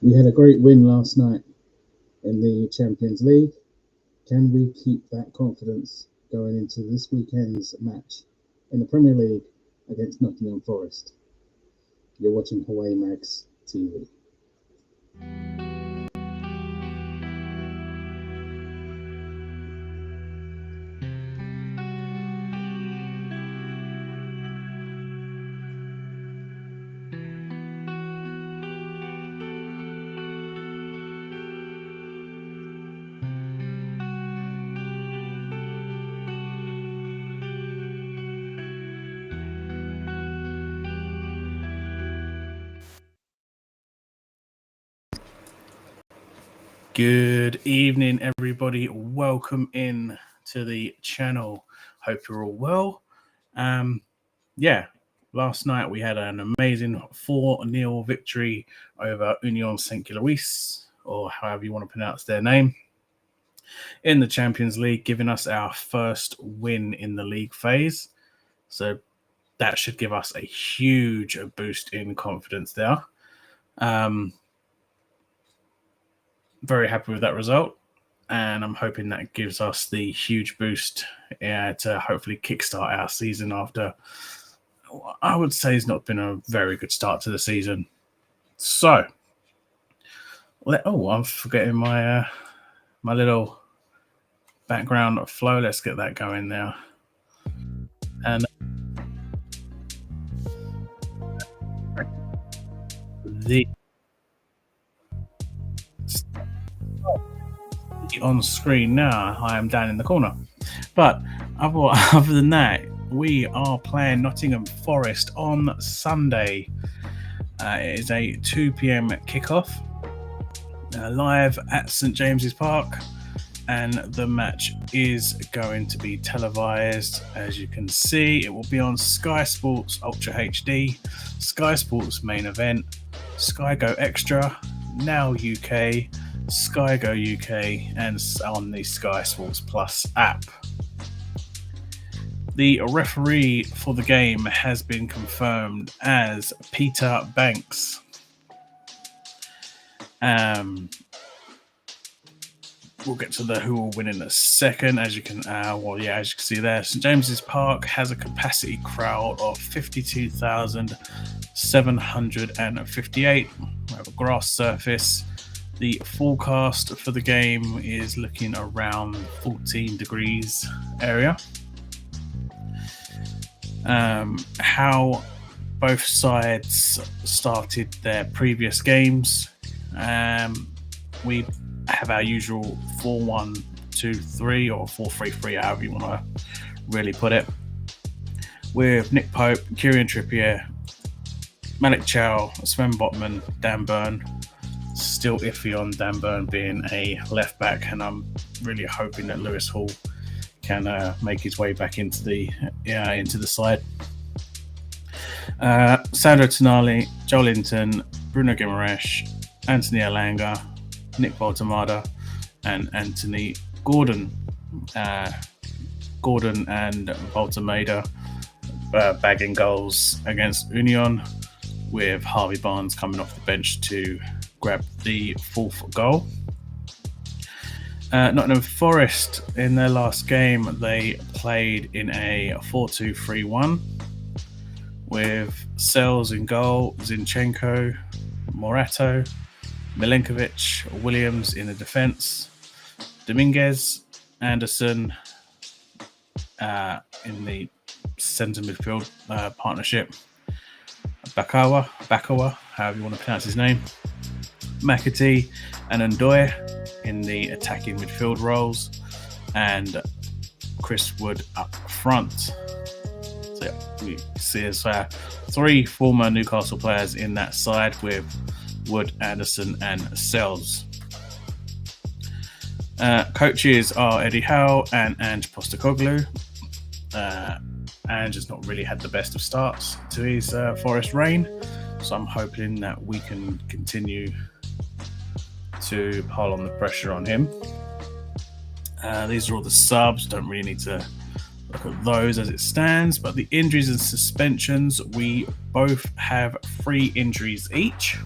We had a great win last night in the Champions League. Can we keep that confidence going into this weekend's match in the Premier League against Nottingham Forest? You're watching Hawaii Max TV. Good evening, everybody. Welcome in to the channel. Hope you're all well. Last night we had an amazing 4-0 victory over Union St. Louis, or however you want to pronounce their name, in the Champions League, giving us our first win in the league phase. So that should give us a huge boost in confidence there. Very happy with that result, and I'm hoping that gives us the huge boost to hopefully kickstart our season after, I would say, it's not been a very good start to the season. So, I'm forgetting my my little background flow. Let's get that going now. And the on screen now, I am down in the corner. But other than that, we are playing Nottingham Forest on Sunday. It is a 2 p.m. kickoff, live at St James's Park, and the match is going to be televised. As you can see, it will be on Sky Sports Ultra HD, Sky Sports Main Event, Sky Go Extra, Now UK, Sky Go UK, and on the Sky Sports Plus app. The referee for the game has been confirmed as Peter Banks. We'll get to who will win in a second. As you can see there, St James's Park has a capacity crowd of 52,758. We have a grass surface. The forecast for the game is looking around 14 degrees area. How both sides started their previous games. We have our usual 4-1-2-3 or 4-3-3, however you want to really put it, with Nick Pope, Kieran Trippier, Malik Chow, Sven Botman, Dan Burn. Still iffy on Dan Burn being a left back, and I'm really hoping that Lewis Hall can make his way back into the side. Sandro Tonali, Joel Linton, Bruno Guimaraes, Anthony Elanga, Nick Baltamada, and Anthony Gordon. Gordon and Baltamada bagging goals against Union, with Harvey Barnes coming off the bench to grab the fourth goal. Nottingham Forest, in their last game, they played in a 4-2-3-1 with Sells in goal, Zinchenko, Morato, Milenkovic, Williams in the defence, Dominguez, Anderson in the centre midfield partnership, Bakawa, however you want to pronounce his name, McAtee and Ndoye in the attacking midfield roles, and Chris Wood up front. So we see there's 3 former Newcastle players in that side, with Wood, Anderson and Sells. Coaches are Eddie Howe and Ange Postecoglou. Ange has not really had the best of starts to his Forest reign, so I'm hoping that we can continue to pile on the pressure on him. These are all the subs, don't really need to look at those as it stands, but the injuries and suspensions, we both have 3 injuries each.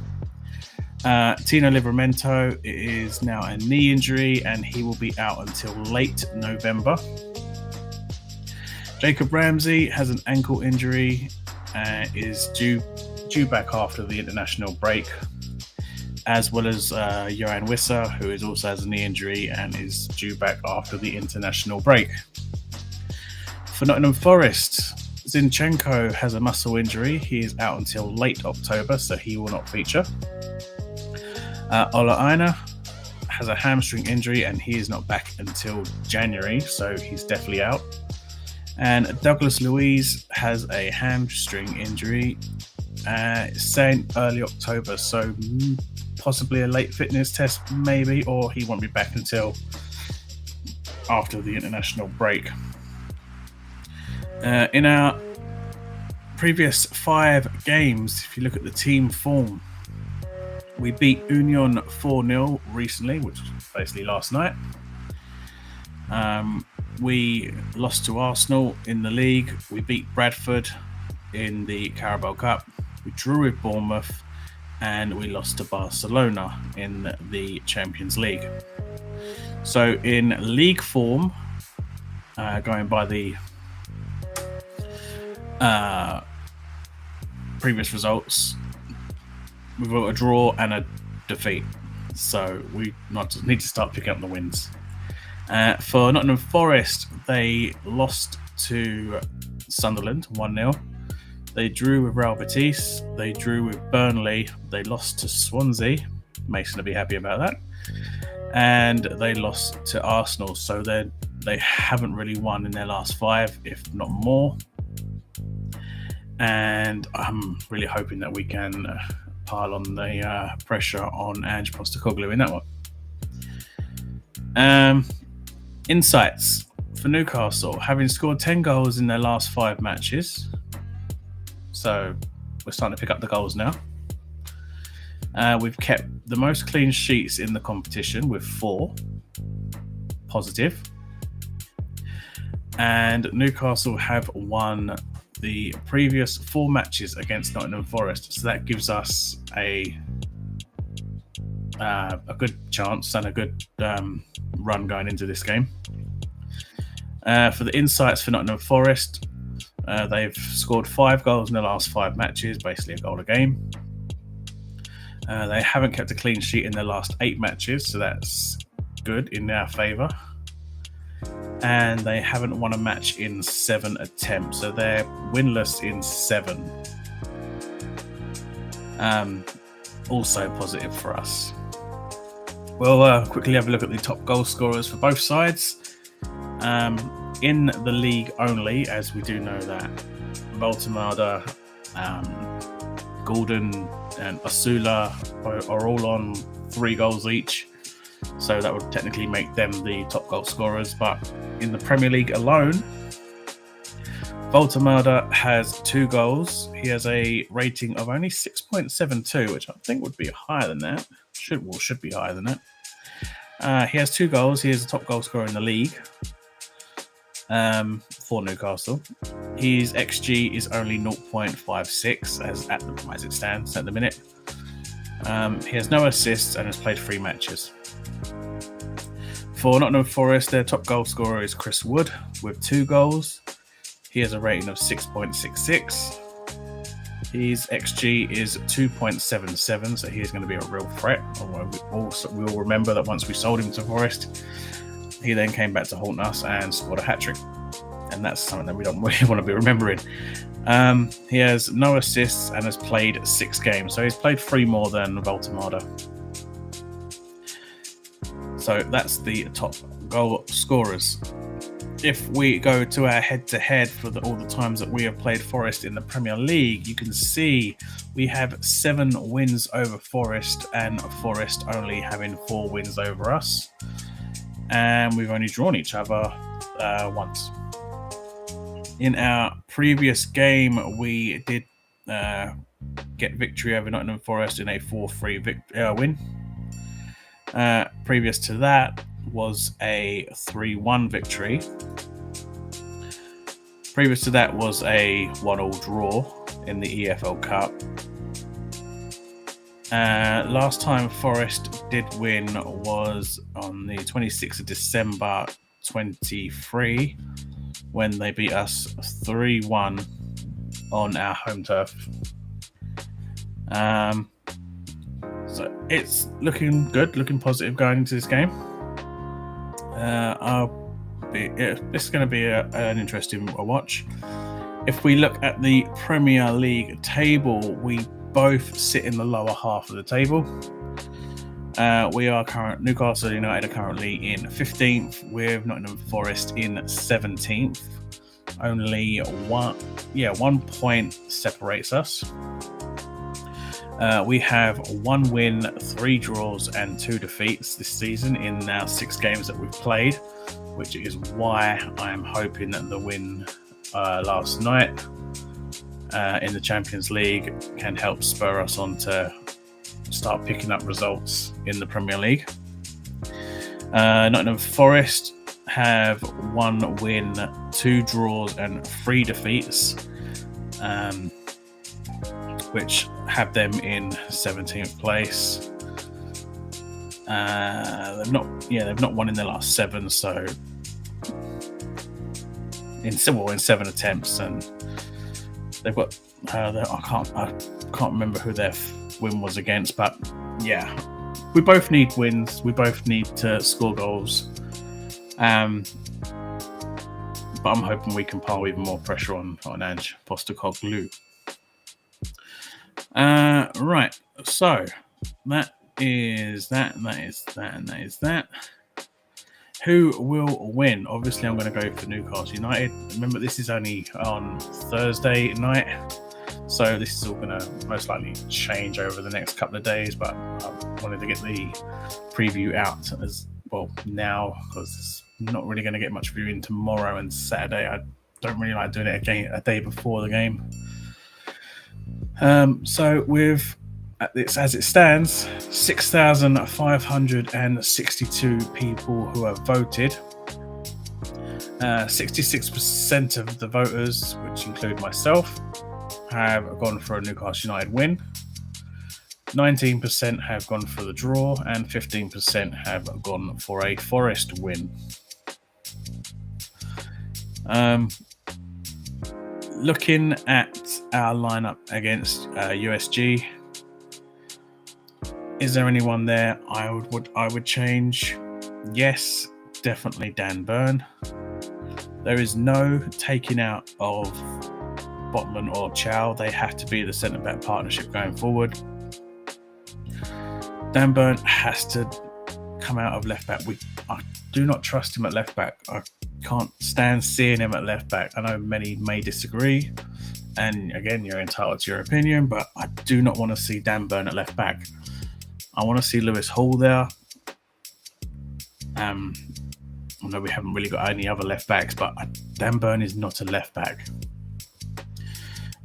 Tino Livramento is now a knee injury and he will be out until late November. Jacob Ramsey has an ankle injury and is due back after the international break, as well as Johan Wissa, who also has a knee injury and is due back after the international break. For Nottingham Forest, Zinchenko has a muscle injury. He is out until late October, so he will not feature. Ola Aina has a hamstring injury and he is not back until January, so he's definitely out. And Douglas Luiz has a hamstring injury, saying early October, so possibly a late fitness test maybe, or he won't be back until after the international break. In our previous 5 games, if you look at the team form, we beat Union 4-0 recently, which was basically last night. We lost to Arsenal in the league. We beat Bradford in the Carabao Cup. We drew with Bournemouth, and we lost to Barcelona in the Champions League. So in league form, going by the previous results, we've got a draw and a defeat. So we need to start picking up the wins. For Nottingham Forest, they lost to Sunderland 1-0. They drew with Real Betis. They drew with Burnley. They lost to Swansea. Mason will be happy about that. And they lost to Arsenal. So they haven't really won in their last 5, if not more. And I'm really hoping that we can pile on the pressure on Ange Postecoglou in that one. Insights for Newcastle, having scored 10 goals in their last 5 matches. So we're starting to pick up the goals now. We've kept the most clean sheets in the competition with 4. Positive. And Newcastle have won the previous 4 matches against Nottingham Forest. So that gives us a good chance and a good run going into this game. For the insights for Nottingham Forest, they've scored 5 goals in the last 5 matches, basically a goal a game. They haven't kept a clean sheet in their last 8 matches, so that's good in their favour. And they haven't won a match in 7 attempts, so they're winless in 7. Also positive for us. We'll quickly have a look at the top goal scorers for both sides. In the league only, as we do know that Baltimore, Gordon and Asula are all on 3 goals each. So that would technically make them the top goal scorers. But in the Premier League alone, Baltimore has 2 goals. He has a rating of only 6.72, which I think would be higher than that. Should be higher than that. He has 2 goals. He is the top goal scorer in the league for Newcastle. His XG is only 0.56 as it stands at the minute. He has no assists and has played 3 matches. For Nottingham Forest, their top goal scorer is Chris Wood with 2 goals. He has a rating of 6.66. His XG is 2.77, so he is going to be a real threat. We'll remember that once we sold him to Forest, he then came back to haunt us and scored a hat-trick. And that's something that we don't really want to be remembering. He has no assists and has played 6 games. So he's played 3 more than Baltimore. So that's the top goal scorers. If we go to our head-to-head for all the times that we have played Forest in the Premier League, you can see we have 7 wins over Forest and Forest only having 4 wins over us. And we've only drawn each other once. In our previous game, we did get victory over Nottingham Forest in a 4-3 win. Previous to that was a 3-1 victory. Previous to that was a 1-1 draw in the EPL Cup. Last time Forest did win was on the 26th of December 23 when they beat us 3-1 on our home turf. So it's looking good, looking positive going into this game. It's going to be an interesting watch. If we look at the Premier League table, we both sit in the lower half of the table. Newcastle United are currently in 15th, with Nottingham Forest in 17th. Only 1 point separates us. We have 1 win, 3 draws, and 2 defeats this season in now 6 games that we've played, which is why I'm hoping that the win last night in the Champions League can help spur us on to start picking up results in the Premier League. Nottingham Forest have 1 win, 2 draws, and 3 defeats, which have them in 17th place. They've not won in their last 7, so in 7 attempts, and they've got I can't remember who their win was against, but yeah, we both need wins. We both need to score goals. But I'm hoping we can pile even more pressure on Ange Postecoglou. Right, so that is that, and that is that, and that is that. Who will win? Obviously, I'm going to go for Newcastle United. Remember, this is only on Thursday night, so this is all going to most likely change over the next couple of days, but I wanted to get the preview out as well now, because it's not really going to get much viewing tomorrow and Saturday. I don't really like doing it a day before the game. So as it stands, 6,562 people who have voted. 66% of the voters, which include myself, have gone for a Newcastle United win. 19% have gone for the draw, and 15% have gone for a Forest win. Looking at our lineup against USG, is there anyone there I would change? Yes, definitely Dan Burn. There is no taking out of Botman or Chow. They have to be the centre-back partnership going forward. Dan Burn has to come out of left-back. I do not trust him at left-back. I can't stand seeing him at left-back. I know many may disagree, and again, you're entitled to your opinion, but I do not want to see Dan Burn at left-back. I want to see Lewis Hall there. I know we haven't really got any other left-backs, but Dan Burn is not a left-back.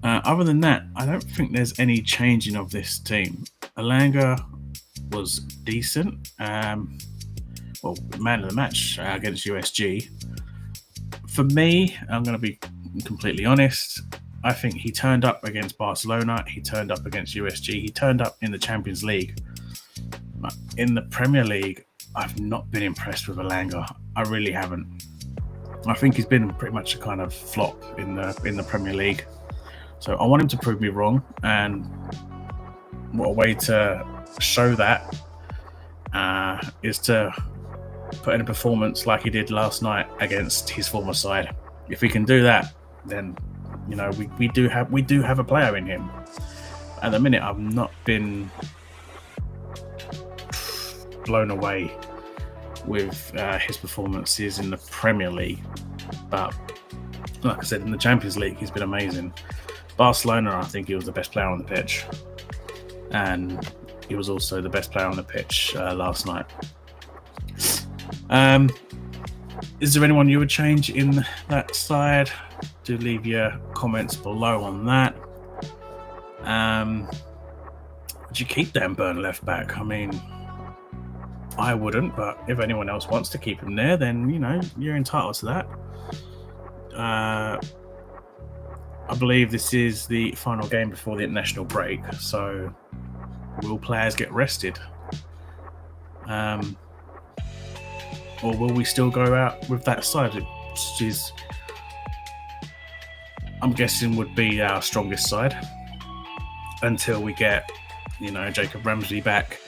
Other than that, I don't think there's any changing of this team. Alanga was decent. Man of the match against USG. For me, I'm going to be completely honest. I think he turned up against Barcelona. He turned up against USG. He turned up in the Champions League. In the Premier League, I've not been impressed with Alanga. I really haven't. I think he's been pretty much a kind of flop in the Premier League. So I want him to prove me wrong, and what a way to show that is to put in a performance like he did last night against his former side. If we can do that, then we do have a player in him. At the minute, I've not been blown away with his performances in the Premier League, but like I said, in the Champions League, he's been amazing. Barcelona, I think he was the best player on the pitch, and he was also the best player on the pitch last night. Is there anyone you would change in that side? Do leave your comments below on that. Would you keep Dan Burn left back? I mean, I wouldn't, but if anyone else wants to keep him there, then you're entitled to that. I believe this is the final game before the international break, so will players get rested? Or will we still go out with that side, which is, I'm guessing, would be our strongest side until we get, Jacob Ramsey back.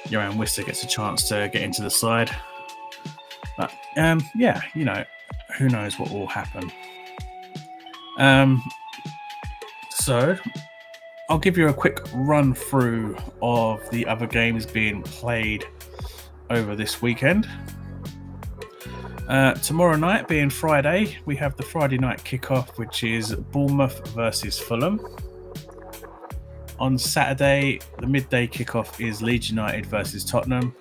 Johan Wisser gets a chance to get into the side. But who knows what will happen. So I'll give you a quick run through of the other games being played over this weekend. Tomorrow night, being Friday, we have the Friday night kickoff, which is Bournemouth versus Fulham. On Saturday, the midday kickoff is Leeds United versus Tottenham,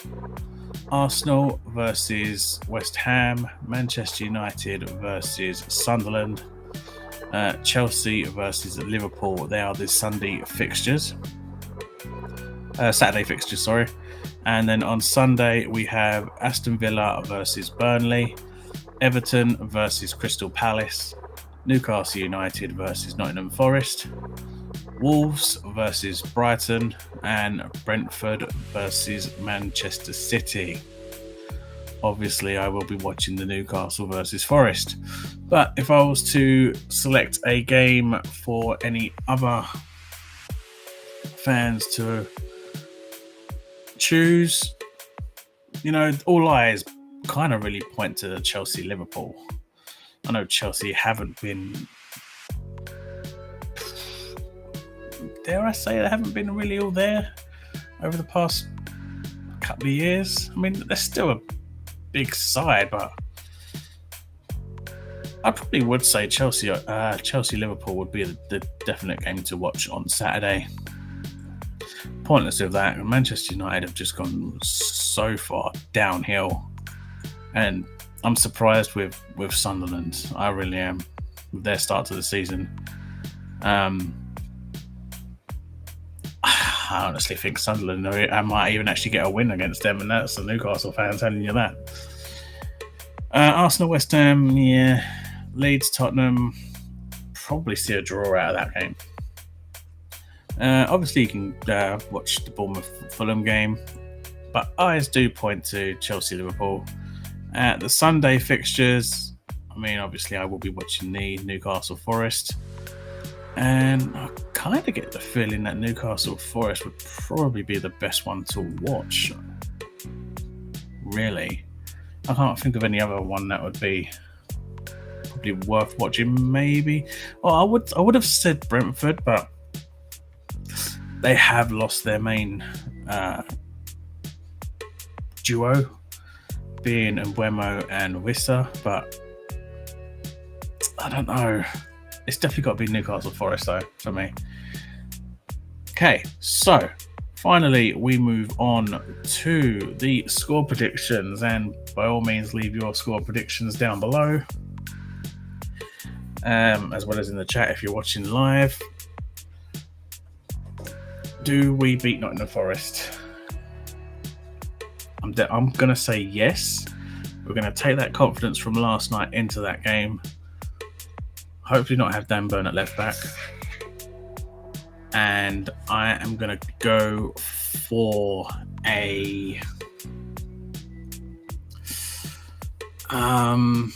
Arsenal versus West Ham, Manchester United versus Sunderland, Chelsea versus Liverpool. They are the Saturday fixtures, sorry. And then on Sunday, we have Aston Villa versus Burnley, Everton versus Crystal Palace, Newcastle United versus Nottingham Forest, Wolves versus Brighton, and Brentford versus Manchester City. Obviously, I will be watching the Newcastle versus Forest. But if I was to select a game for any other fans to choose, all eyes kind of really point to Chelsea-Liverpool. I know Chelsea haven't been, dare I say, they haven't been really all there over the past couple of years. I mean, they're still a big side, but I probably would say Chelsea-Liverpool would be the definite game to watch on Saturday. Pointless of that. Manchester United have just gone so far downhill, and I'm surprised with Sunderland. I really am, with their start to the season. I honestly think Sunderland, I might even actually get a win against them, and that's the Newcastle fans telling you that. Arsenal, West Ham, Leeds, Tottenham, probably see a draw out of that game. Obviously, you can watch the Bournemouth-Fulham game, but eyes do point to Chelsea-Liverpool. The Sunday fixtures, obviously I will be watching the Newcastle Forest, and I kind of get the feeling that Newcastle Forest would probably be the best one to watch. Really, I can't think of any other one that would be probably worth watching. Maybe, I would have said Brentford, but they have lost their main duo, being Mbeumo and Wissa, but I don't know. It's definitely got to be Newcastle Forest, though, for me. Okay, so finally we move on to the score predictions, and by all means leave your score predictions down below, as well as in the chat if you're watching live. Do we beat Nottingham Forest? I'm going to say yes. We're going to take that confidence from last night into that game. Hopefully not have Dan Burn at left back. And I am going to go for a... I'm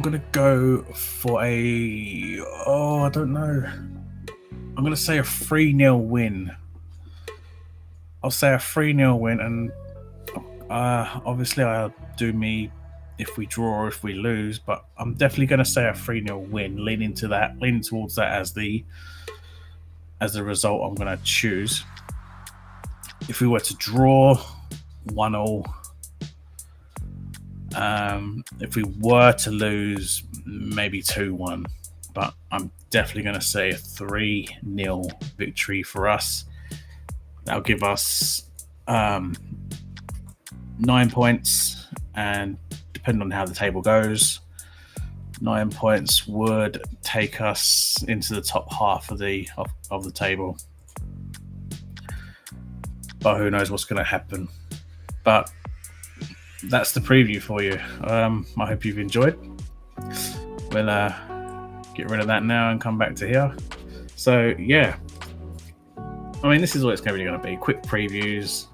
going to go for a... I don't know. I'm going to say a 3-0 win. I'll say a 3-0 win, and obviously I'll do me if we draw or if we lose, but I'm definitely going to say a 3-0 win, leaning towards that as the result I'm going to choose. If we were to draw, 1-1. If we were to lose, maybe 2-1, but I'm definitely going to say a 3-0 victory for us. That'll give us 9 points, and depending on how the table goes, 9 points would take us into the top half of the table. But who knows what's going to happen. But that's the preview for you. I hope you've enjoyed. We'll get rid of that now and come back to here. So yeah, I mean, this is what it's really going to be. Quick previews,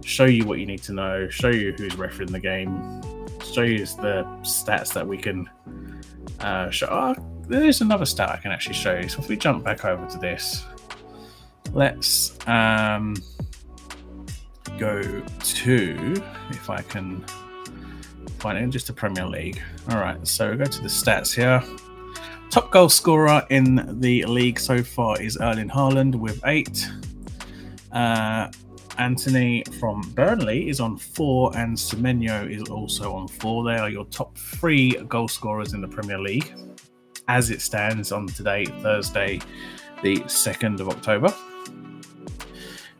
show you what you need to know, show you who's refereeing the game, show you the stats that we can show. Oh, there's another stat I can actually show you. So if we jump back over to this, let's go to, if I can find it, just the Premier League. All right, so we go to the stats here. Top goal scorer in the league so far is Erling Haaland with 8. Anthony from Burnley is on 4, and Semenyo is also on 4. They are your top 3 goal scorers in the Premier League as it stands on today, Thursday, the 2nd of October.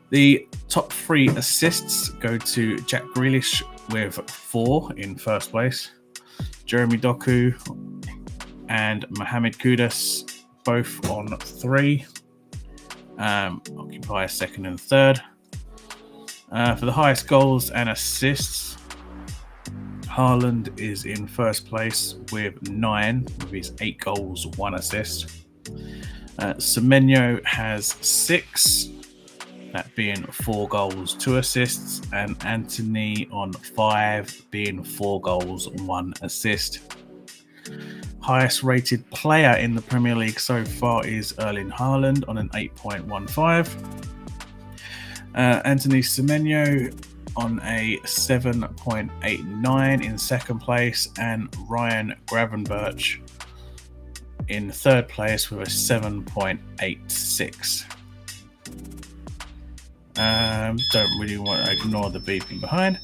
The top 3 assists go to Jack Grealish with 4 in first place. Jeremy Doku and Mohamed Kudus both on 3. Occupy 2nd and 3rd. For the highest goals and assists, Haaland is in first place with 9, with his 8 goals, 1 assist. Semenyo has 6, that being 4 goals, 2 assists, and Anthony on 5, being 4 goals, 1 assist. Highest rated player in the Premier League so far is Erling Haaland on an 8.15. Anthony Semenyo on a 7.89 in second place, and Ryan Gravenberch in third place with a 7.86. Don't really want to ignore the beeping behind.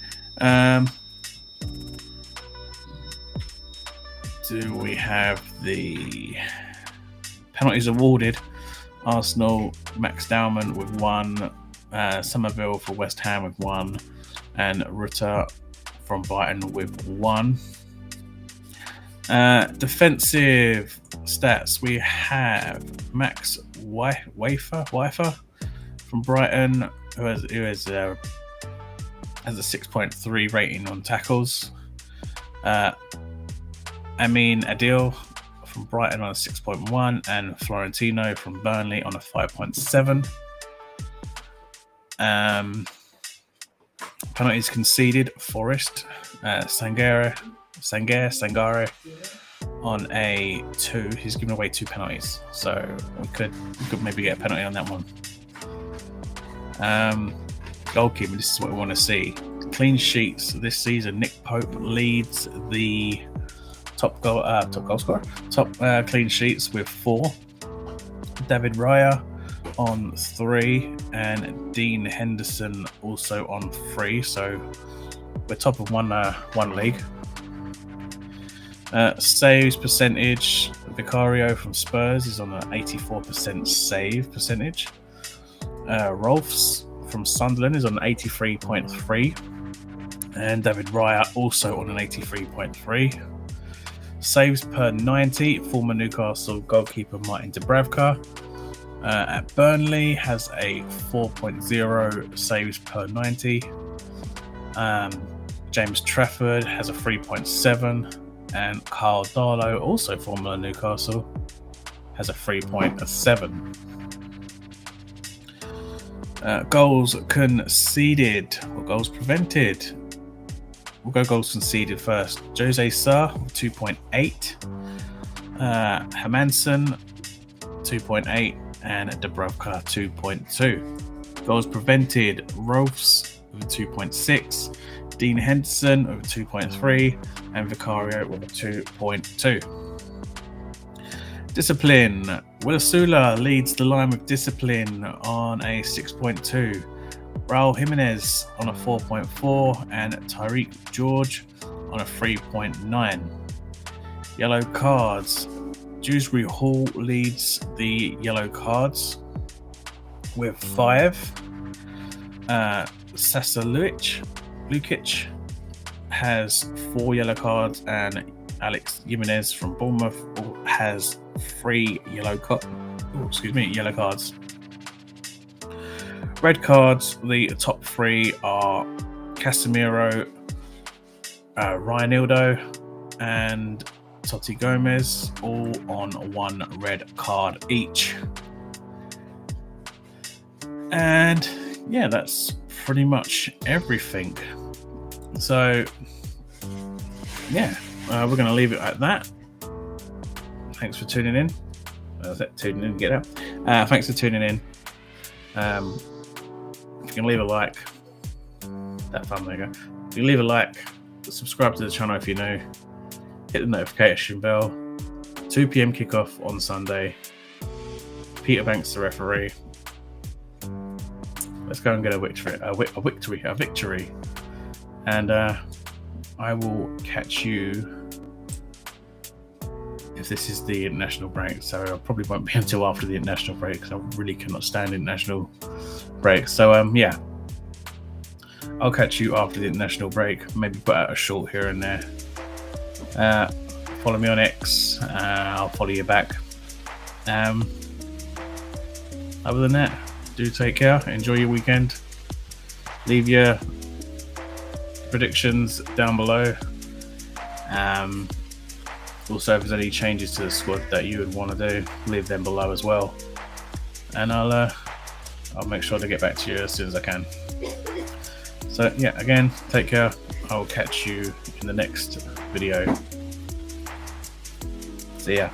Do we have the penalties awarded? Arsenal, Max Dowman with 1, Somerville for West Ham with 1, and Rutter from Brighton with 1. Defensive stats, we have Max Wifer from Brighton, who has a 6.3 rating on tackles. Amin Adil from Brighton on a 6.1, and Florentino from Burnley on a 5.7. Penalties conceded, Forest, Sangare on a 2. He's given away 2 penalties, so we could maybe get a penalty on that one. Goalkeeping, this is what we want to see. Clean sheets this season, Nick Pope leads the top clean sheets with 4. David Raya on 3, and Dean Henderson also on 3. So we're top of one league. Saves percentage, Vicario from Spurs is on an 84% save percentage. Rolfs from Sunderland is on 83.3, and David Raya also on an 83.3. Saves per 90, former Newcastle goalkeeper Martin Dubravka at Burnley has a 4.0 saves per 90. James Trafford has a 3.7, and Carl Darlow, also former Newcastle, has a 3.7. Goals conceded or goals prevented. We'll go goals conceded first. Jose Sarr 2.8, Hermansen 2.8, and Dubravka 2.2. Goals prevented, Rolfs with 2.6, Dean Henderson with 2.3, and Vicario with a 2.2. Discipline, Willisula leads the line with discipline on a 6.2. Raul Jimenez on a 4.4, and Tyreek George on a 3.9. Yellow cards, Dewsbury Hall leads the yellow cards with 5. Sasa Lukic has 4 yellow cards, and Alex Jimenez from Bournemouth has 3 yellow cards. Red cards, the top 3 are Casemiro, Ryanildo, and Totti Gomez, all on 1 red card each. And yeah, that's pretty much everything. So yeah, we're going to leave it at that. Thanks for tuning in. Tuning in, get out. Thanks for tuning in. If you can leave a like, that fun, there you go. If you leave a like, subscribe to the channel if you're new, hit the notification bell. 2 p.m. kickoff on Sunday. Peter Banks the referee. Let's go and get a victory. And I will catch you if this is the international break. So I probably won't be until after the international break because I really cannot stand international breaks. So yeah, I'll catch you after the international break. Maybe put out a short here and there. Follow me on X. I'll follow you back. Other than that, do take care. Enjoy your weekend. Leave your predictions down below. Also, if there's any changes to the squad that you would want to do, leave them below as well. And I'll make sure to get back to you as soon as I can. So yeah, again, take care. I'll catch you in the next video. See ya.